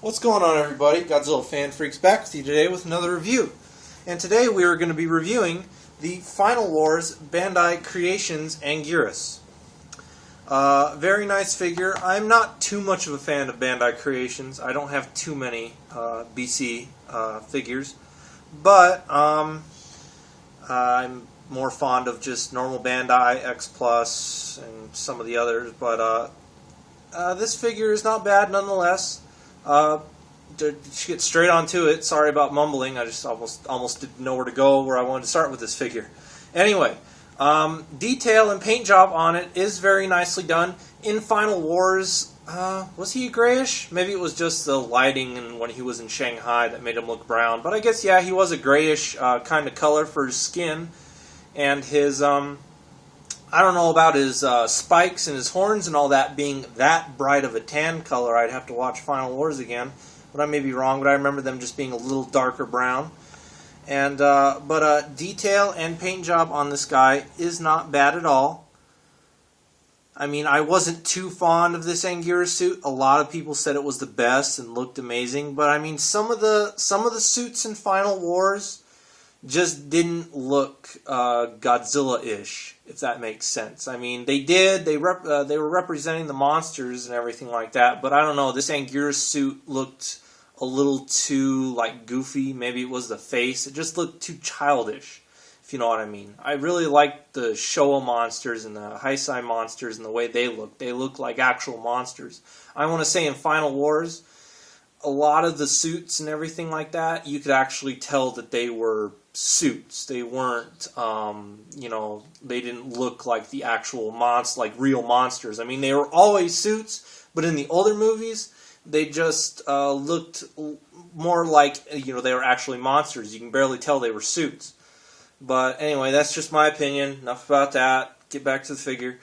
What's going on, everybody? Godzilla Fan Freaks back with you today with another review. And today we are going to be reviewing the Final Wars Bandai Creations Anguirus. Very nice figure. I'm not too much of a fan of Bandai Creations. I don't have too many BC figures. But I'm more fond of just normal Bandai, X Plus, and some of the others. But this figure is not bad nonetheless. To get straight onto it, sorry about mumbling, I just almost didn't know where to go, where I wanted to start with this figure. Anyway, detail and paint job on it is very nicely done. In Final Wars, was he grayish? Maybe it was just the lighting and when he was in Shanghai that made him look brown. But I guess, yeah, he was a grayish kind of color for his skin. And his, I don't know about his spikes and his horns and all that being that bright of a tan color. I'd have to watch Final Wars again. But I may be wrong, but I remember them just being a little darker brown. And detail and paint job on this guy is not bad at all. I mean, I wasn't too fond of this Anguirus suit. A lot of people said it was the best and looked amazing. But I mean, some of the suits in Final Wars just didn't look Godzilla-ish, if that makes sense. I mean, they did. They were representing the monsters and everything like that. But I don't know. This Anguirus suit looked a little too, like, goofy. Maybe it was the face. It just looked too childish, if you know what I mean. I really liked the Showa monsters and the Heisei monsters and the way they look. They look like actual monsters. I want to say in Final Wars, a lot of the suits and everything like that, you could actually tell that they were suits. They weren't, they didn't look like the actual like real monsters. I mean, they were always suits, but in the older movies, they just looked more like, they were actually monsters. You can barely tell they were suits. But anyway, that's just my opinion. Enough about that. Get back to the figure.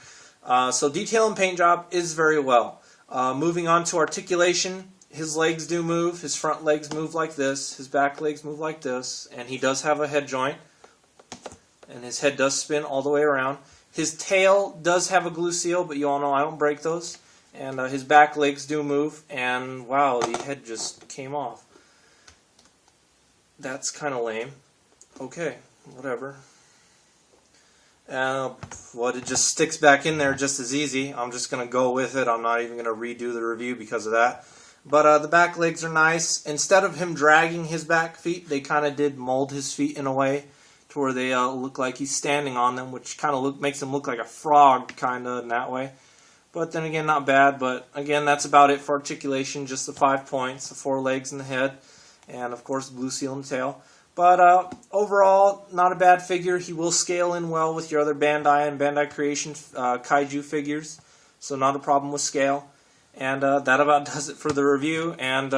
So detail and paint job is very well. Moving on to articulation. His legs do move. His front legs move like this. His back legs move like this. And he does have a head joint. And his head does spin all the way around. His tail does have a glue seal, but you all know I don't break those. And his back legs do move. And wow, the head just came off. That's kind of lame. Okay, whatever. It just sticks back in there just as easy. I'm just going to go with it. I'm not even going to redo the review because of that. But the back legs are nice. Instead of him dragging his back feet, they kind of did mold his feet in a way to where they look like he's standing on them, which kind of makes him look like a frog kind of in that way. But then again, not bad. But again, that's about it for articulation. Just the 5 points, the 4 legs and the head, and of course the blue seal and the tail. But overall, not a bad figure. He will scale in well with your other Bandai and Bandai Creation Kaiju figures, so not a problem with scale. And that about does it for the review. And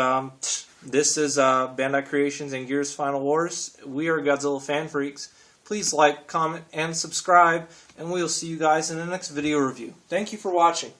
this is Bandai Creations Anguirus Final Wars. We are Godzilla Fan Freaks. Please like, comment, and subscribe. And we'll see you guys in the next video review. Thank you for watching.